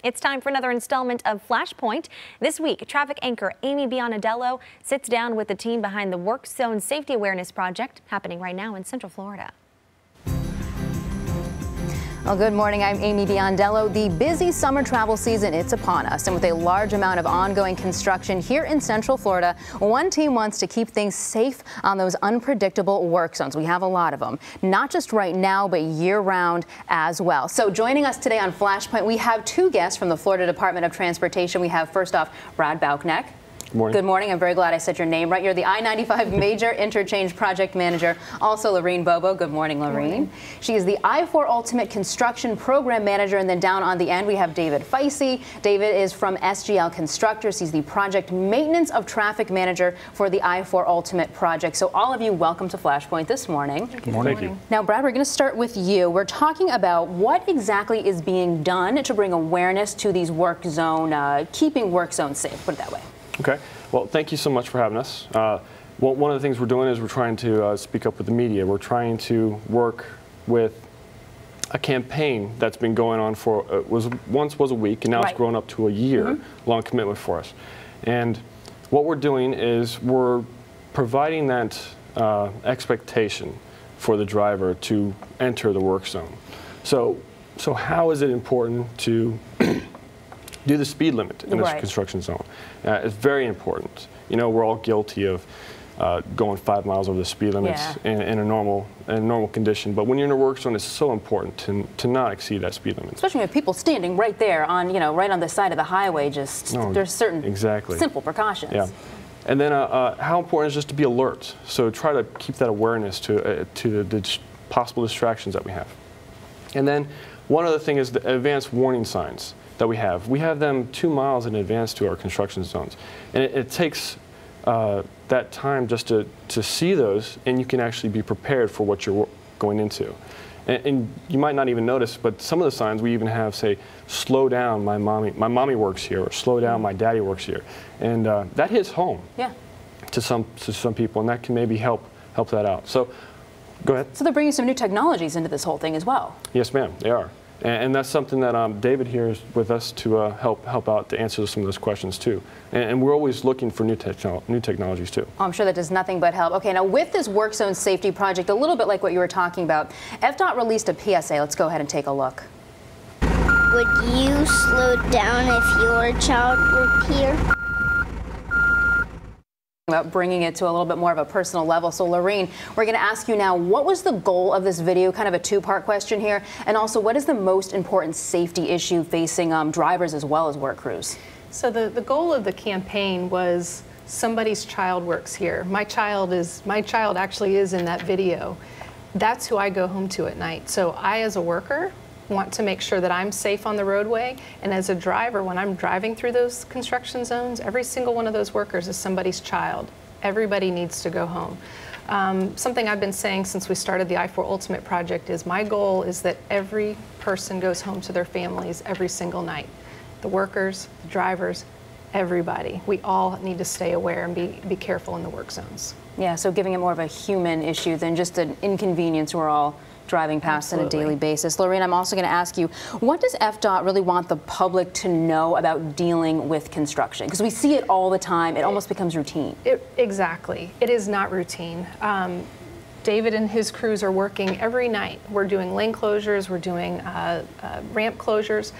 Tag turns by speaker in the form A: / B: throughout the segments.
A: It's time for another installment of Flashpoint. This week, traffic anchor Amy Biondello sits down with the team behind the Work Zone Safety Awareness Project, happening right now in Central Florida.
B: Well, good morning. I'm Amy Biondello. The busy summer travel season, it's upon us. And with a large amount of ongoing construction here in Central Florida, one team wants to keep things safe on those unpredictable work zones. We have a lot of them, not just right now, but year round as well. So joining us today on Flashpoint, we have two guests from the Florida Department of Transportation. We have, first off, Brad Bauknecht.
C: Good morning.
B: Good morning. I'm very glad I said your name right. You're the I-95 Major Interchange Project Manager. Also, Loreen Bobo. Good morning, Loreen. Good morning. She is the I-4 Ultimate Construction Program Manager. And then down on the end, we have David Feise. David is from SGL Constructors. He's the Project Maintenance of Traffic Manager for the I-4 Ultimate Project. So all of you, welcome to Flashpoint this morning.
C: Good morning. Thank you.
B: Now, Brad, we're going to start with you. We're talking about what exactly is being done to bring awareness to these work zone, keeping work zones safe, put it that way.
C: Okay. Well, thank you so much for having us. One of the things we're doing is we're trying to speak up with the media. We're trying to work with a campaign that's been going on for, once was a week, and now it's grown up to a year-long commitment for us. And what we're doing is we're providing that expectation for the driver to enter the work zone. So how is it important to do the speed limit in this construction zone? It's very important. You know, we're all guilty of going 5 miles over the speed limits in a normal condition. But when you're in a work zone, it's so important to not exceed that speed limit.
B: Especially with people standing right there on, right on the side of the highway. There's certain simple precautions.
C: Yeah. And then how important is just to be alert? So try to keep that awareness to the possible distractions that we have. And then one other thing is the advanced warning signs that we have. We have them 2 miles in advance to our construction zones. And it takes that time just to see those, and you can actually be prepared for what you're going into. And you might not even notice, but some of the signs we even have say, slow down, my mommy works here, or slow down, my daddy works here. And that hits home to some people, and that can maybe help that out. So go ahead.
B: So they're bringing some new technologies into this whole thing as well.
C: Yes, ma'am, they are. And that's something that David here is with us to help out to answer some of those questions too. And we're always looking for new technologies too.
B: Oh, I'm sure that does nothing but help. Okay, now with this Work Zone Safety Project, a little bit like what you were talking about, FDOT released a PSA. Let's go ahead and take a look.
D: Would you slow down if your child were here?
B: About bringing it to a little bit more of a personal level. So Loreen, we're going to ask you now, what was the goal of this video? Kind of a two-part question here. And also, what is the most important safety issue facing drivers as well as work crews?
E: So the goal of the campaign was somebody's child works here. My child actually is in that video. That's who I go home to at night. So I, as a worker, want to make sure that I'm safe on the roadway, and as a driver, when I'm driving through those construction zones, every single one of those workers is somebody's child. Everybody needs to go home. Something I've been saying since we started the I-4 Ultimate Project is my goal is that every person goes home to their families every single night. The workers, the drivers, everybody. We all need to stay aware and be careful in the work zones.
B: Yeah, so giving it more of a human issue than just an inconvenience we're all driving past on a daily basis. Loreen, I'm also going to ask you, what does FDOT really want the public to know about dealing with construction? Because we see it all the time. It almost becomes routine.
E: Exactly. It is not routine. David and his crews are working every night. We're doing lane closures. We're doing ramp closures.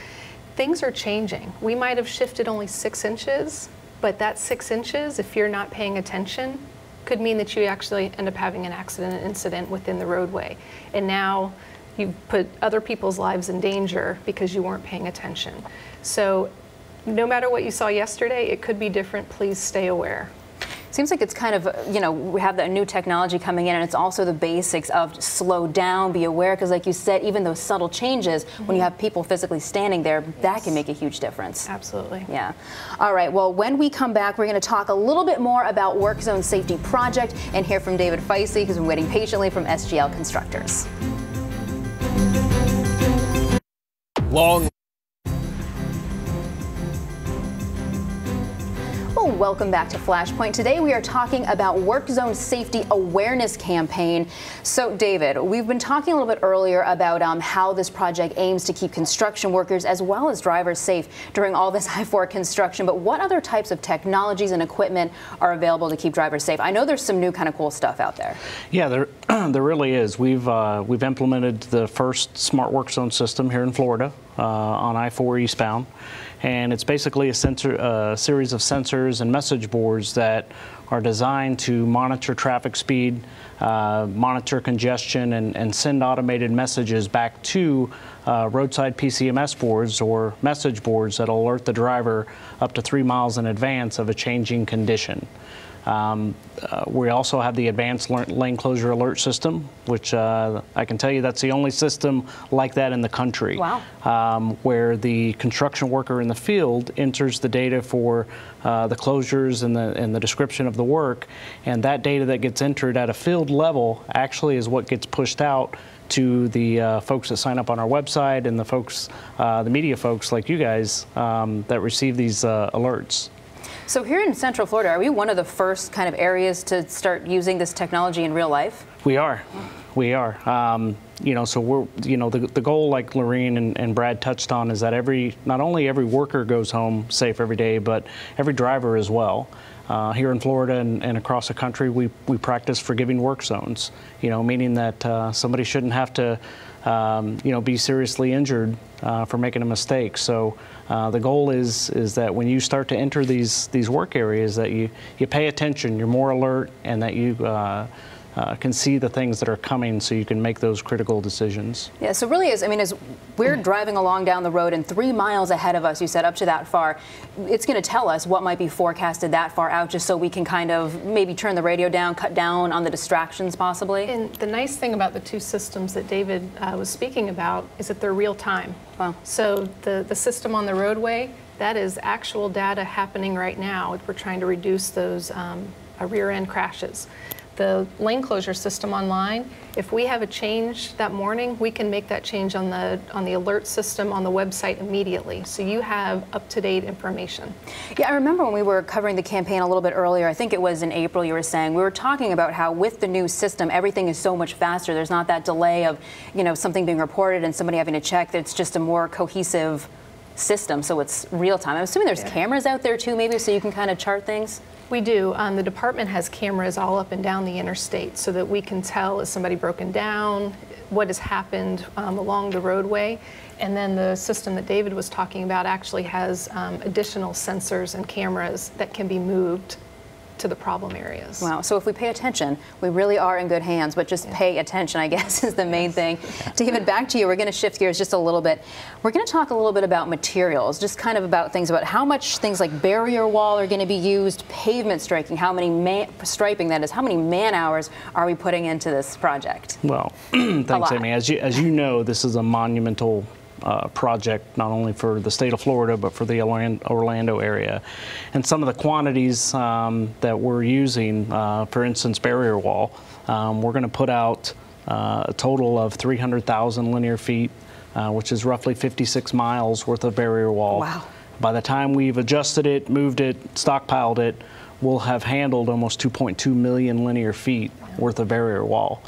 E: Things are changing. We might have shifted only 6 inches, but that 6 inches, if you're not paying attention, could mean that you actually end up having an accident, an incident within the roadway. And now you've put other people's lives in danger because you weren't paying attention. So no matter what you saw yesterday, it could be different. Please stay aware.
B: Seems like it's kind of, we have that new technology coming in, and it's also the basics of slow down, be aware, because like you said, even those subtle changes, when you have people physically standing there, that can make a huge difference.
E: Absolutely.
B: Yeah. All right, well, when we come back, we're going to talk a little bit more about Work Zone Safety Project and hear from David Feise, who's been waiting patiently, from SGL Constructors. Welcome back to Flashpoint. Today we are talking about Work Zone Safety Awareness Campaign. So David, we've been talking a little bit earlier about how this project aims to keep construction workers as well as drivers safe during all this I-4 construction, but what other types of technologies and equipment are available to keep drivers safe? I know there's some new kind of cool stuff out there. Yeah,
F: there really is. We've implemented the first smart work zone system here in Florida on I-4 eastbound. And it's basically a series of sensors and message boards that are designed to monitor traffic speed, monitor congestion, and send automated messages back to roadside PCMS boards or message boards that alert the driver up to 3 miles in advance of a changing condition. We also have the advanced lane closure alert system, which I can tell you that's the only system like that in the country. Wow. Where the construction worker in the field enters the data for the closures and the description of the work, and that data that gets entered at a field level actually is what gets pushed out to the folks that sign up on our website and the folks, the media folks like you guys that receive these alerts.
B: So here in Central Florida, are we one of the first kind of areas to start using this technology in real life?
F: We are. We are. You know, so we're, you know, the goal, like Loreen and Brad touched on, is that not only every worker goes home safe every day, but every driver as well. Here in Florida and across the country, we practice forgiving work zones, you know, meaning that somebody shouldn't have to, you know, be seriously injured for making a mistake. So the goal is that when you start to enter these work areas, that you pay attention, you're more alert, and that you can see the things that are coming so you can make those critical decisions.
B: Yeah, so really is, I mean, as we're driving along down the road and 3 miles ahead of us, you said up to that far, it's going to tell us what might be forecasted that far out, just so we can kind of maybe turn the radio down, cut down on the distractions possibly.
E: And the nice thing about the two systems that David was speaking about is that they're real time. Wow. So the system on the roadway, that is actual data happening right now. We're trying to reduce those rear end crashes. The lane closure system online, if we have a change that morning, we can make that change on the alert system on the website immediately. So you have up-to-date information.
B: Yeah, I remember when we were covering the campaign a little bit earlier, I think it was in April, you were saying, we were talking about how with the new system, everything is so much faster. There's not that delay of, you know, something being reported and somebody having to check. It's just a more cohesive system, so it's real time. I'm assuming there's cameras out there too, maybe, so you can kind of chart things?
E: We do. The department has cameras all up and down the interstate so that we can tell, is somebody broken down, what has happened along the roadway. And then the system that David was talking about actually has additional sensors and cameras that can be moved to the problem areas.
B: Wow, so if we pay attention, we really are in good hands, but just pay attention, I guess, is the main thing. David, back to you. We're going to shift gears just a little bit. We're going to talk a little bit about materials, just kind of about things, about how much things like barrier wall are going to be used, pavement striking, how many striping, that is, how many man hours are we putting into this project?
F: Well, thanks, Amy. As you know, this is a monumental project, not only for the state of Florida, but for the Orlando area. And some of the quantities that we're using, for instance, barrier wall, we're going to put out a total of 300,000 linear feet, which is roughly 56 miles worth of barrier wall. Wow. By the time we've adjusted it, moved it, stockpiled it, we'll have handled almost 2.2 million linear feet worth of barrier wall.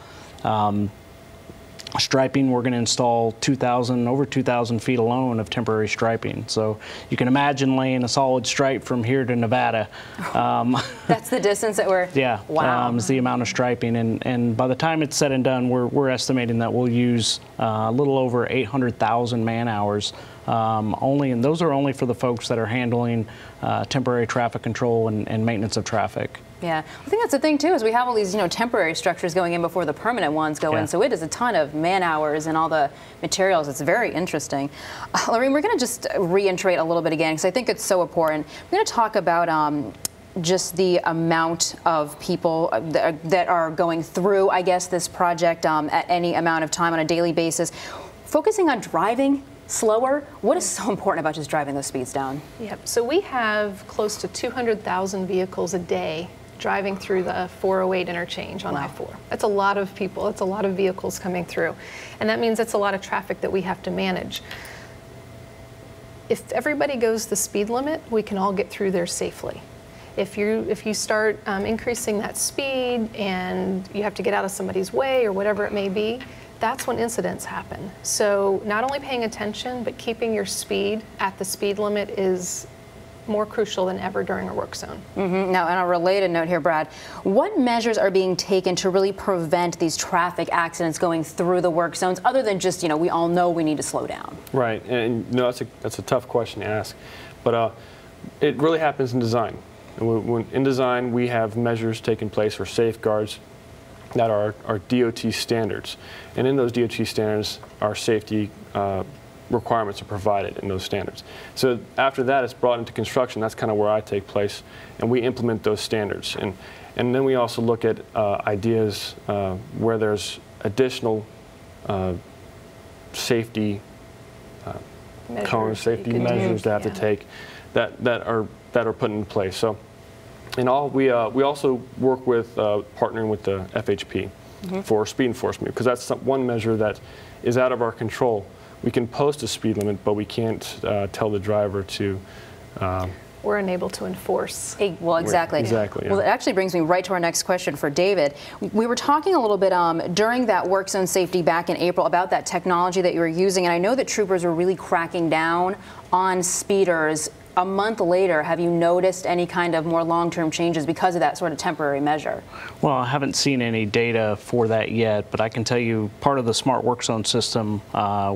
F: Striping, we're going to install over 2,000 feet alone of temporary striping. So you can imagine laying a solid stripe from here to Nevada.
B: That's the distance that we're...
F: Yeah, wow. Is the amount of striping. And by the time it's said and done, we're estimating that we'll use a little over 800,000 man hours only, and those are only for the folks that are handling temporary traffic control and maintenance of traffic.
B: Yeah, I think that's the thing too, is we have all these, you know, temporary structures going in before the permanent ones go in, so it is a ton of man hours and all the materials. It's very interesting. Loreen, we're going to just reiterate a little bit again, because I think it's so important. We're going to talk about just the amount of people that are going through, I guess, this project at any amount of time on a daily basis. Focusing on driving slower, what is so important about just driving those speeds down?
E: Yep, so we have close to 200,000 vehicles a day driving through the 408 interchange on I-4. That's a lot of people, that's a lot of vehicles coming through. And that means it's a lot of traffic that we have to manage. If everybody goes the speed limit, we can all get through there safely. If you start increasing that speed and you have to get out of somebody's way or whatever it may be, that's when incidents happen. So not only paying attention, but keeping your speed at the speed limit is more crucial than ever during a work zone.
B: Now, on a related note here, Brad, what measures are being taken to really prevent these traffic accidents going through the work zones, other than just, we all know we need to slow down?
C: Right, and that's a tough question to ask, but it really happens in design. And in design, we have measures taking place or safeguards that are DOT standards, and in those DOT standards, our safety requirements are provided in those standards. So after that, it's brought into construction. That's kind of where I take place, and we implement those standards. And then we also look at ideas where there's additional safety cones, safety measures that have to take that are put in place. So in all, we also work with partnering with the FHP for speed enforcement, because that's one measure that is out of our control. We can post a speed limit, but we can't tell the driver to.
E: We're unable to enforce.
B: Well, exactly.
C: Exactly. Yeah.
B: Well, it actually brings me right to our next question for David. We were talking a little bit during that work zone safety back in April about that technology that you were using, and I know that troopers were really cracking down on speeders. A month later, have you noticed any kind of more long-term changes because of that sort of temporary measure?
F: Well, I haven't seen any data for that yet, but I can tell you part of the smart work zone system,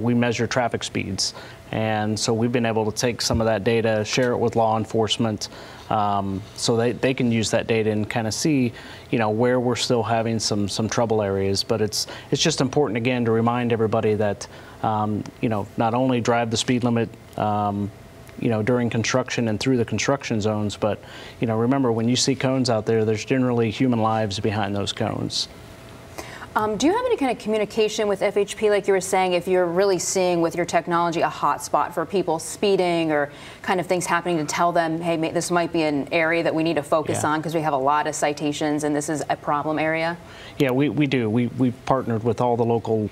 F: we measure traffic speeds. And so we've been able to take some of that data, share it with law enforcement, so they can use that data and kind of see, where we're still having some trouble areas. But it's just important, again, to remind everybody that, not only drive the speed limit, during construction and through the construction zones, but remember, when you see cones out there, there's generally human lives behind those cones.
B: Do you have any kind of communication with FHP, like you were saying, if you're really seeing with your technology a hot spot for people speeding or kind of things happening, to tell them, hey, this might be an area that we need to focus on because we have a lot of citations and this is a problem area?
F: Yeah, we do. We've partnered with all the local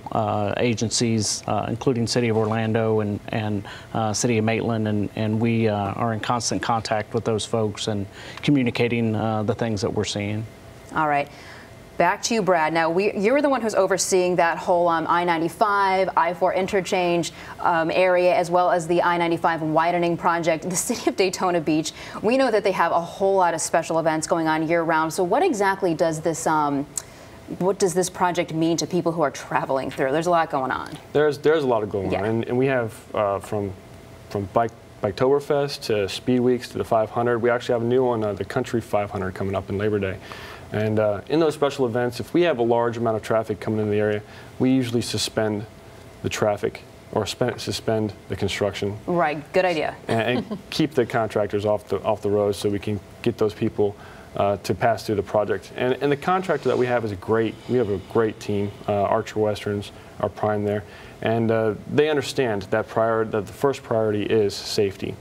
F: agencies, including City of Orlando and City of Maitland, and we are in constant contact with those folks and communicating the things that we're seeing.
B: All right. Back to you, Brad. Now, you're the one who's overseeing that whole I-95, I-4 interchange area, as well as the I-95 widening project. The city of Daytona Beach, we know that they have a whole lot of special events going on year-round. So what exactly does this project mean to people who are traveling through? There's a lot going on.
C: There's a lot going on, and we have from Biketoberfest to Speed Weeks to the 500. We actually have a new one, the Country 500, coming up in Labor Day. And in those special events, if we have a large amount of traffic coming into the area, we usually suspend the traffic or suspend the construction.
B: Right, good idea.
C: and keep the contractors off the road so we can get those people to pass through the project. And the contractor that we have is we have a great team. Archer Westerns are prime there. And they understand that the first priority is safety.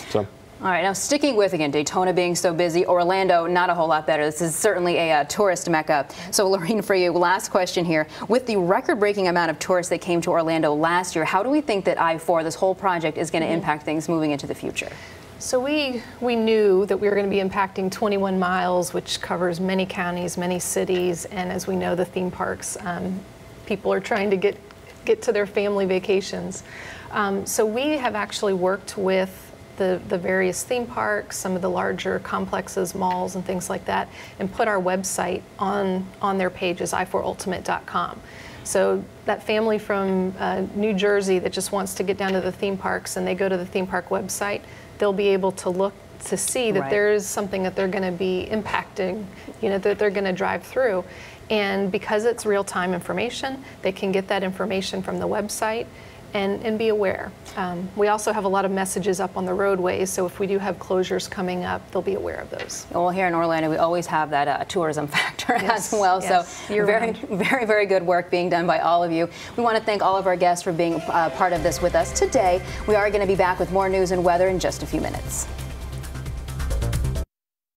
C: So.
B: All right, now sticking with, again, Daytona being so busy, Orlando not a whole lot better. This is certainly a tourist mecca. So, Loreen, for you, last question here. With the record-breaking amount of tourists that came to Orlando last year, how do we think that I-4, this whole project, is going to impact things moving into the future?
E: So we knew that we were going to be impacting 21 miles, which covers many counties, many cities, and as we know, the theme parks, people are trying to get to their family vacations. So we have actually worked with the various theme parks, some of the larger complexes, malls and things like that, and put our website on their pages, i4ultimate.com. So that family from New Jersey that just wants to get down to the theme parks and they go to the theme park website, they'll be able to look to see that there is something that they're going to be impacting, that they're going to drive through. And because it's real-time information, they can get that information from the website and be aware. We also have a lot of messages up on the roadways, so if we do have closures coming up, they'll be aware of those.
B: Well, here in Orlando, we always have that tourism factor as well.
E: Yes,
B: so very, very good work being done by all of you. We want to thank all of our guests for being part of this with us today. We are going to be back with more news and weather in just a few minutes.